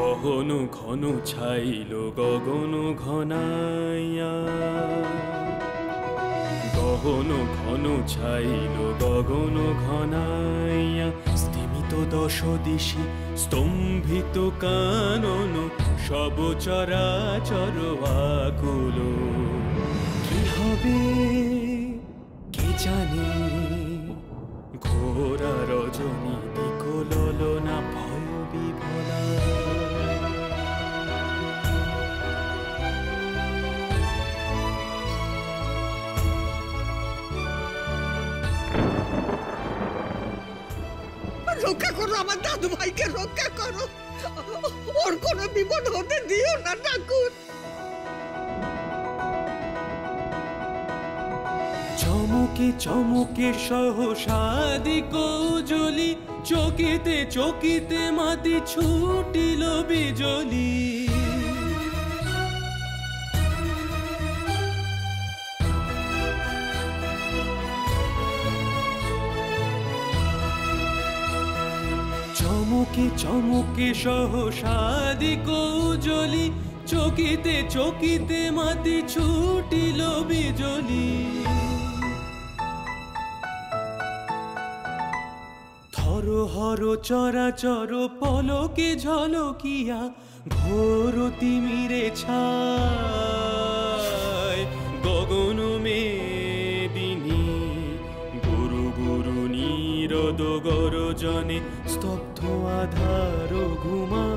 গহন ঘন ছাইল গগন ঘনাইয়া, গহন ঘন ছাইল গগন ঘনাইয়া, স্তিমিত দশ দিশি স্তম্ভিত কানন, সব চরাচর আকুল। কি হবে কে জানে, ঘোরা রজনী বিকলনা ভয় বিভলা। রক্ষা করো আমার দাদু ভাইকে, রক্ষা করো, ওর কোনো বিপদ হতে দিও না ঠাকুর। চমকে চমকে সহসাদি কৌজলি, চকিতে চকিতে মাতি ছুটিল বিজলি। চমকে চমকে সহসাদি কৌজলি, চকিতে চকিতে মাতি ছুটিল বিজলি। হর চরাচর পলকে ঝলকিয়া, ঘোর তিমিরে ছায় গগন মেদিনী। গুরু গুরু নীরদ গরজনে স্তব্ধ আধার ঘুমাইছে।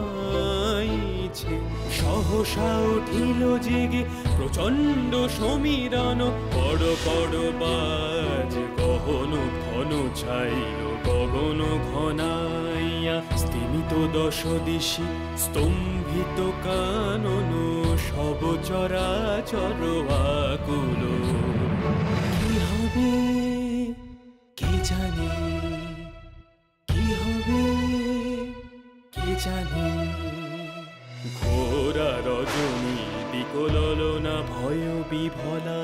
সহসা উঠিল জেগে প্রচণ্ড সমীরণ, পড় পড় বাজ গহন ঘন ছাইল গগন ঘনাইয়া, স্তিমিত দশ দিশি স্তম্ভিত কানন, সব চরাচর আকুল। কি হবে কে জানে, কি হবে কে জানে, ঘোরা রজনী বিকলনা ভয় বিভলা।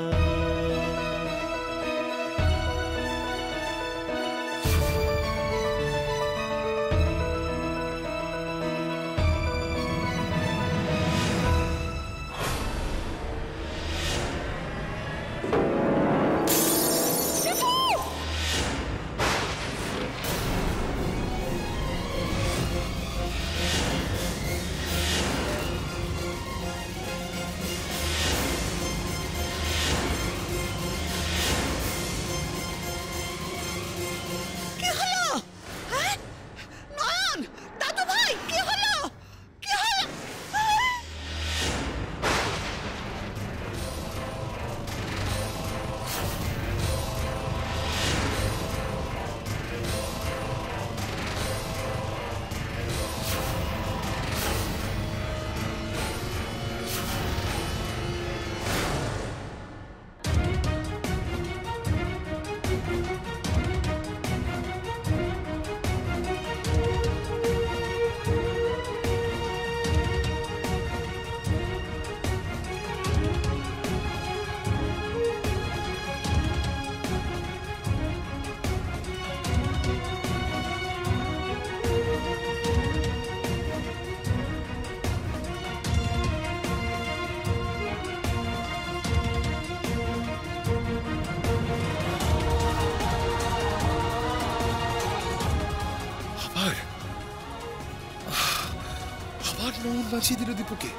নয়ন বাঁচিয়ে দিল দীপুকে।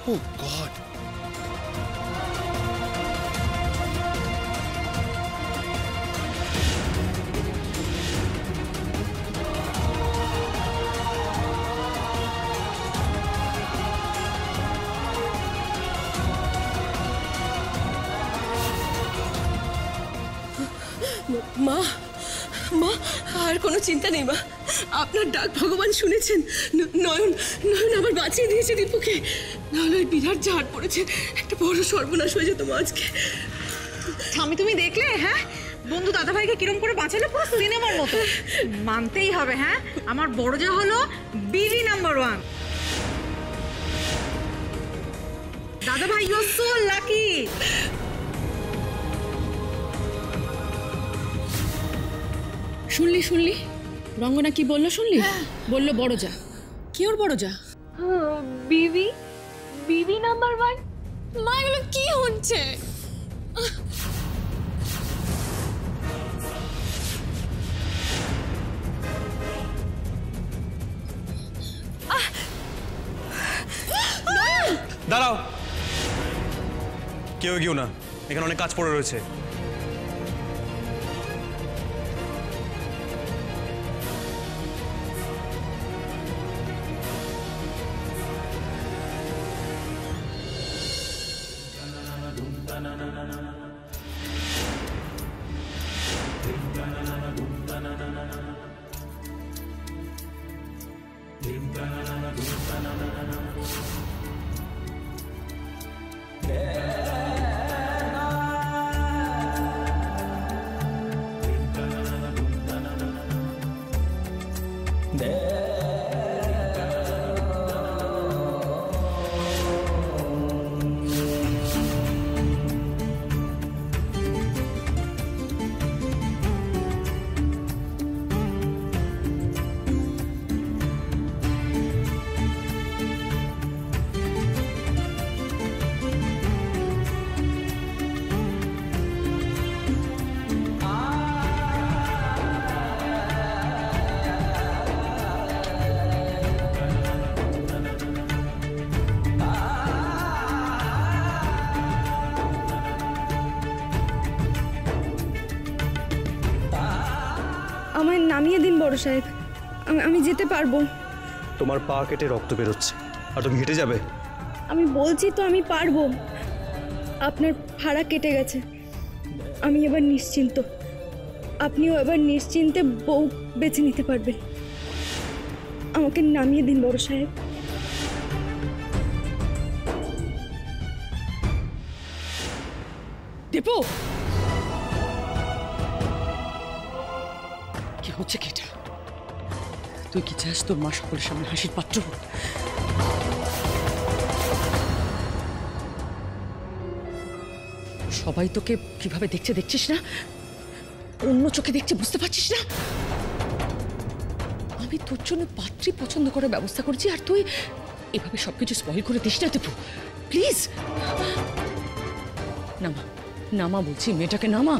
ও গড! মা, মা আর কোনো চিন্তা নেই মা, আপনার ডাক ভগবান শুনেছেন। নয়ন নয়ন আবার বাঁচিয়ে দিয়েছে দীপুকে, নাহলে ওই বিরাট ঝাড় পড়েছে, একটা বড় সর্বনাশ হয়ে যেত মা আজকে। স্বামী তুমি দেখলে? হ্যাঁ, বন্ধু দাদা ভাইকে কিরম করে বাঁচালো, পুরো সিনেমার মতো। মানতেই হবে, হ্যাঁ আমার বড় যা হলো বিবি নাম্বার 1। দাদা ভাই ইউ আর সো লাকি। শুনলি রঙ্গনা কি বললো শুনলি? বললো বড় যা। কি ওর বড় যা? বিবি বিবি নাম্বার 1। মা এগুলো কি হচ্ছে? দাঁড়াও, কেউ এগিয়েও না, এখানে অনেক কাজ পড়ে রয়েছে। আমায় নামিয়ে দিন বড় সাহেব, আমি যেতে পারবো। তোমার পা কেটে রক্ত বেরোচ্ছে আর তুমি হেঁটে যাবে? আমি বলছি তো আমি পারবো। আপনার ভাড়া কেটে গেছে, আমি এবার নিশ্চিন্ত। আপনিও এবার নিশ্চিন্তে বউ বেছে নিতে পারবেন। আমাকে নামিয়ে দিন বড় সাহেব। দীপু, কি হচ্ছে কি এটা? তুই কি চাস তোর মা সকলের সামনে হাসির পাত্র? সবাই তোকে কিভাবে দেখছে দেখছিস না? অন্য চোখে দেখছে বুঝতে পারছিস না? আমি তোর জন্য পাত্রী পছন্দ করার ব্যবস্থা করছি আর তুই এভাবে সবকিছু স্পয়েল করে দিস না দীপু, প্লিজ। নামা নামা বলছি, মেয়েটাকে নামা।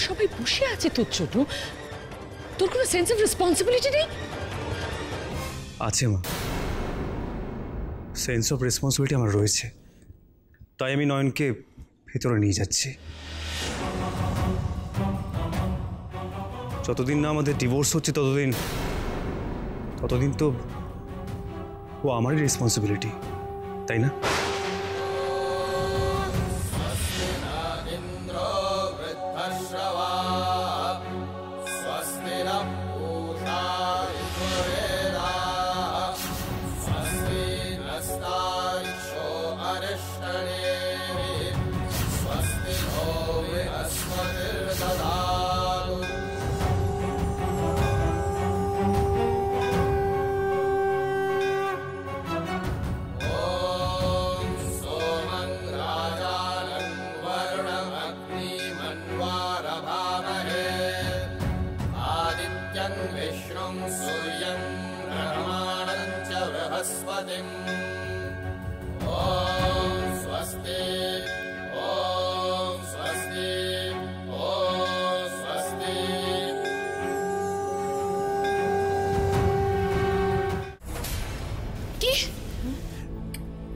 সবাই বসে আছে তোর জন্য, তোর কোনো সেন্স অফ রেসপন্সিবিলিটি নেই? আছে মা, সেন্স অফ রেসপন্সিবিলিটি আমার রয়েছে, তাই আমি নয়নকে ভেতরে নিয়ে যাচ্ছি। যতদিন না আমাদের ডিভোর্স হচ্ছে ততদিন তো ও আমারই রেসপন্সিবিলিটি, তাই না?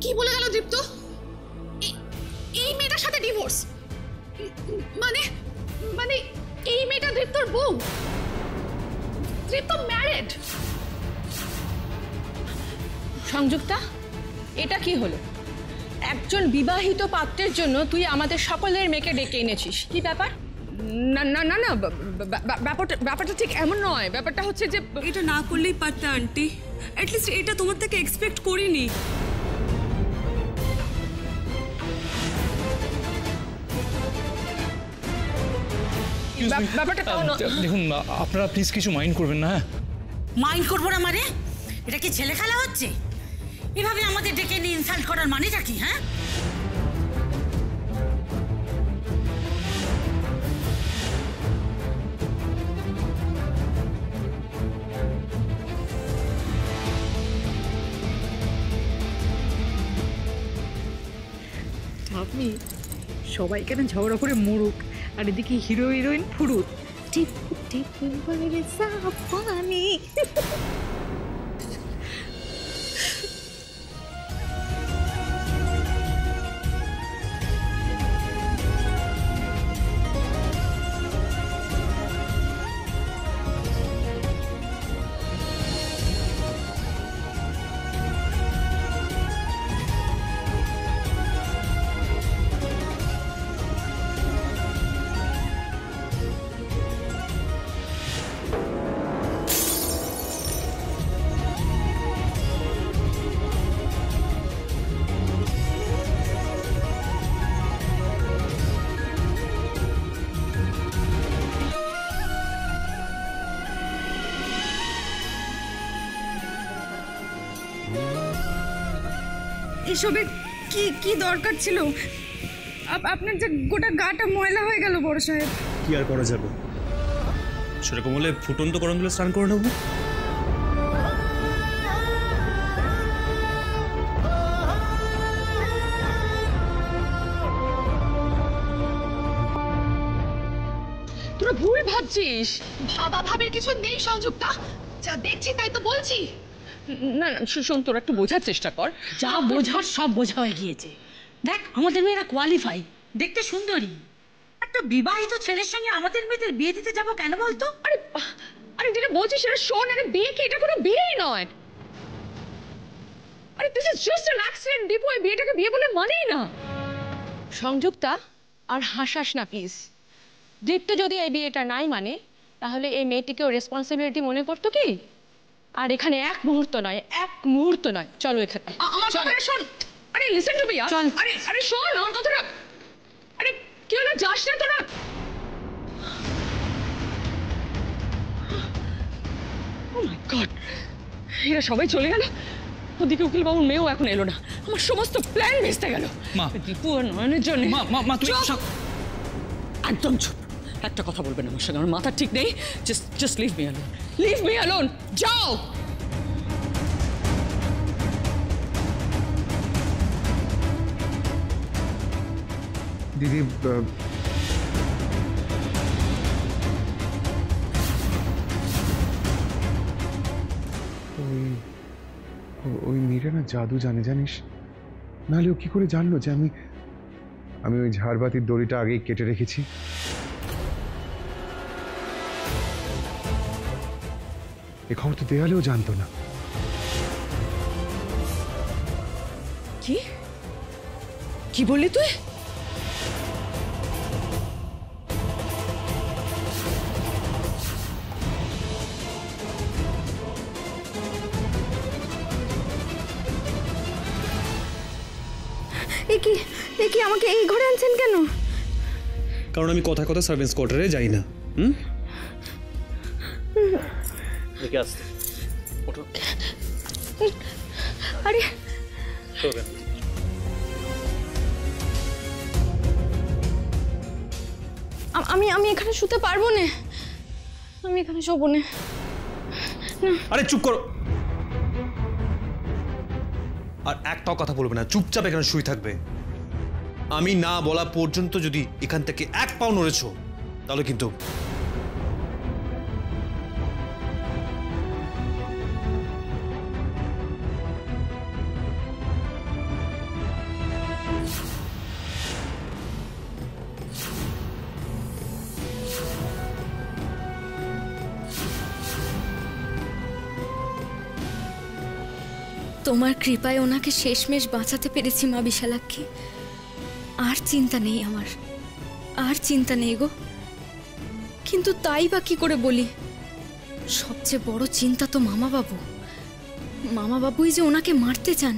কি বলে গেল দীপ্ত? এই মেয়েটার সাথে ডিভোর্স মানে মানে এই মেয়েটা দীপ্তর বউ? দীপ্ত ম্যারিড? সংযুক্তা, এটা কি হলো? একজন বিবাহিত পাত্রের জন্য তুই আমাদের সকলের মেয়েকে ডেকে এনেছিস, কি ব্যাপার? না না না না, ব্যাপারটা ঠিক এমন নয়। ব্যাপারটা হচ্ছে যে এটা না করলেই পারতে আন্টি, অ্যাটলিস্ট এটা তোমার থেকে এক্সপেক্ট করিনি। ব্যাপারটা দেখুন, আপনারা প্লিজ কিছু মাইন্ড করবেন না। মাইন্ড করবো না মানে? এটা কি ছেলে খেলা হচ্ছে? এভাবে আমাদের ডেকে নিয়ে ইনসাল্ট করার মানেটা কি? হ্যাঁ, আপনি সবাই কেন ঝগড়া করে মরুক, আর এদিকে হিরো হিরোইন ফুরুক। টিপ টিপ বলে সাফানি। এসবের কি কি দরকার ছিল? আপনার যে গোটা গাটা ময়লা হয়ে গেল বড় সাহেব। কি আর করা যাবে, সেরকম হলে ফুটন্ত গরম জলে স্নান করে নেবো। তোরা ভুল ভাবছিস, ভাবা ভাবের কিছু নেই সংযুক্তা, যা দেখছি তাই তো বলছি। না না শোন, তোরা একটু বোঝার চেষ্টা কর। যা বোঝার সব বোঝা হয়ে গিয়েছে। দেখ আমাদের মেয়েরা কোয়ালিফাই, দেখতে সুন্দরী। একটা বিবাহিত ছেলের সঙ্গে আমাদের মেয়েদের বিয়ে দিতে যাবো কেন বলতো? আরে আরে যেটা বলছিস সেটা শোন। আরে বিয়ে কি? এটা কোনো বিয়েই নয়। আরে this is just an accident. Dipu, এই বিয়েটাকে বিয়ে বলে মানেই না। সংযুক্তা, আর হাসাস না প্লিজ। দীপ্ত যদি এই বিয়েটা নাই মানে, তাহলে এই মেয়েটিকেও রেসপন্সিবিলিটি মনে করতো কি? আর এখানে এক মুহূর্ত নয়, চলো এখানে। আমার কথাটা শোন। আরে লিসেন টু মি। চল। আরে শোন আমার কথাটা। আরে কি হলো, যাস না তোরা? ও মাই গড, এরা সবাই চলে গেল। ওদিকে উকিল বাবুর মেয়েও এখন এলো না। আমার সমস্ত প্ল্যান ভেস্তে গেল। মা, দীপু আর নয়নের জন্য। মা তুমি একদম চুপ, একটা কথা বলবেন আমার সঙ্গে। আমার মাথা ঠিক নেই। Just leave me alone, leave me alone. যাও। দিদি, ওই মেয়েটা না জাদু জানে, জানিস? নাহলে ও কি করে জানলো যে আমি ওই ঝাড়বাতির দড়িটা আগেই কেটে রেখেছি? এ খবর তো দেয়ালেও জানতো না। কি বললি তুই? এ কি আমাকে এই ঘরে আনছেন কেন? কারণ আমি কথা কথা সার্ভিস কোয়ার্টারে যাই না। দেখে আসতে ওঠো। আরে আমি এখানে শুতে পারবো না। আমি এখানে শোবো না। আরে চুপ করো, আর একটাও কথা বলবে না, চুপচাপ এখানে শুয়ে থাকবে। আমি না বলা পর্যন্ত যদি এখান থেকে এক পাও নড়েছো তাহলে কিন্তু তোমার কৃপায় ওনাকে শেষমেশ বাঁচাতে পেরেছি মা বিশালাক্ষী। আর চিন্তা নেই আমার, আর চিন্তা নেই গো। কিন্তু তাই বা কি করে বলি, সবচেয়ে বড় চিন্তা তো মামা বাবু। মামা বাবুই যে ওনাকে মারতে চান।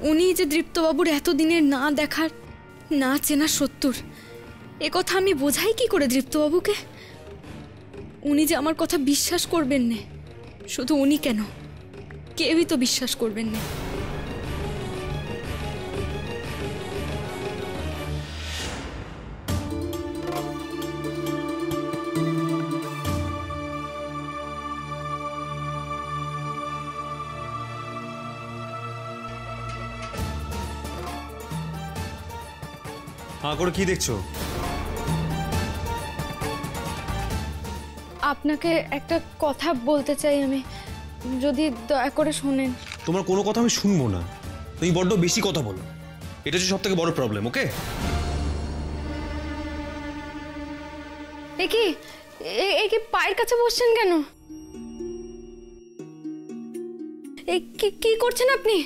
উনি যে দীপ্তবাবুর এতদিনের না দেখার না চেনা শত্রুর, এ কথা আমি বোঝাই কি করে দীপ্তবাবুকে? উনি যে আমার কথা বিশ্বাস করবেন না। শুধু উনি কেন, কেউই তো বিশ্বাস করবেন না। হাঁ করে কি দেখছো? আপনাকে একটা কথা বলতে চাই আমি, যদি দয়া করে শোনেন। তোমার কোনো কথা আমি শুনবো না, তুমি বড্ড বেশি কথা বলো, এটা হচ্ছে সব থেকে বড় প্রবলেম। ওকে? এ কি পায়ের কাছে বসছেন কেন? কি করছেন আপনি?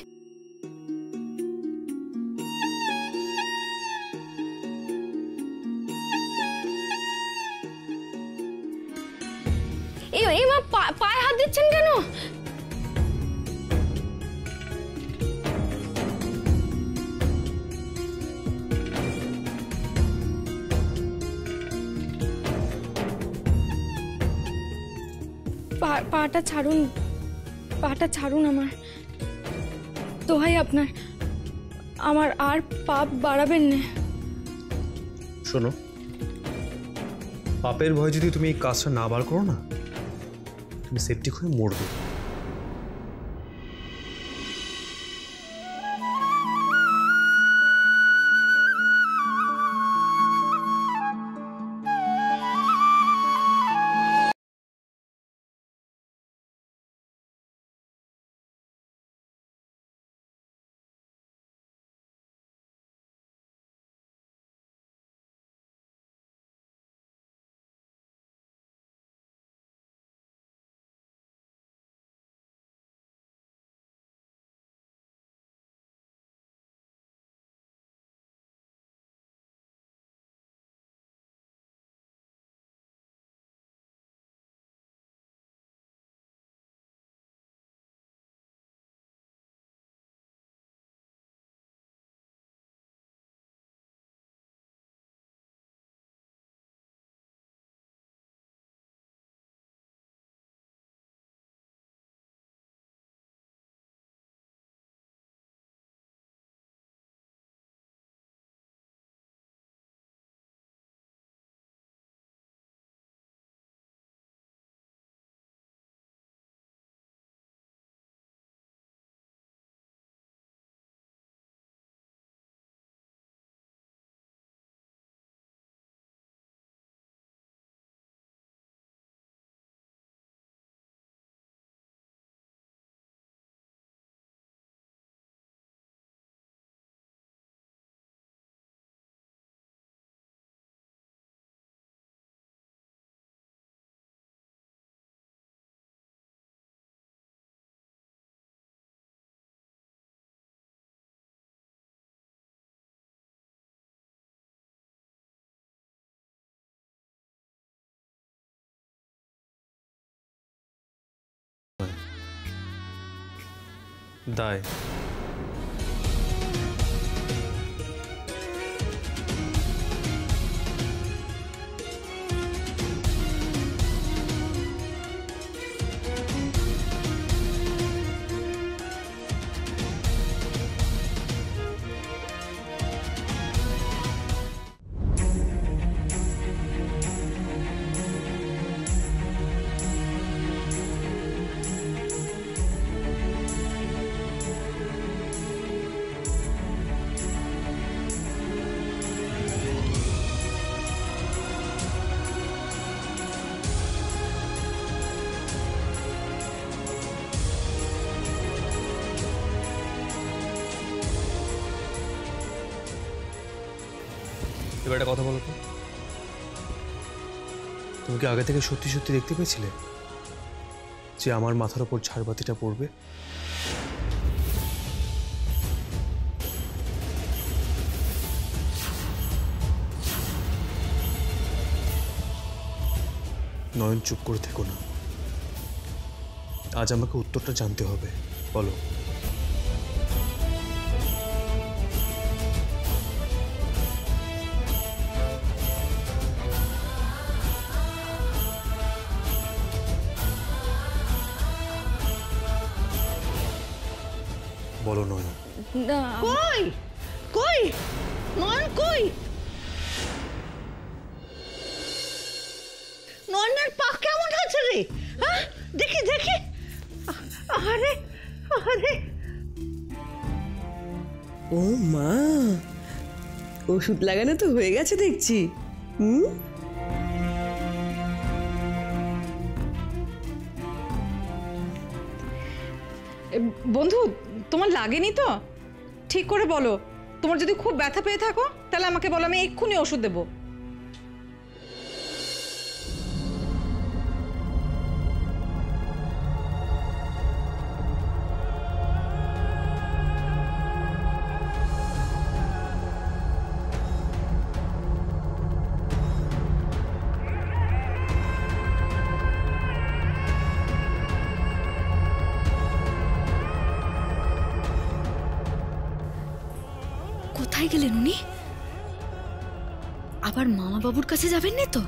এই মা, পায়ে হাত দিচ্ছেন কেন? পাটা ছাড়ুন, পাটা ছাড়ুন আমার, দোহাই আপনার, আমার আর পাপ বাড়াবেন না। শোনো, পাপের ভয় যদি তুমি এই কাজটা না বার করো না, তুমি সেপটিক হয়ে মরবে। দায় এবার একটা কথা বলো তো, তুমি কি আগে থেকে সত্যি সত্যি দেখতে পেয়েছিলে যে আমার মাথার উপর ঝাড়বাতিটা পড়বে? নয়ন, চুপ করে থেকো না, আজ আমাকে উত্তরটা জানতে হবে, বলো। বলো নয়ন। কই কই নয়ন, কই নয়নের পা কেমন আছে রে? হ্যাঁ, দেখি দেখি। আরে আরে, ও মা, ওষুধ লাগানো তো হয়ে গেছে দেখছি। হুম, বন্ধু তোমার লাগেনি তো? ঠিক করে বলো, তোমার যদি খুব ব্যথা পেয়ে থাকো তাহলে আমাকে বলো, আমি এক্ষুনি ওষুধ দেবো। কোথায় গেলেন উনি? আবার মামা বাবুর কাছে যাবেন না তো?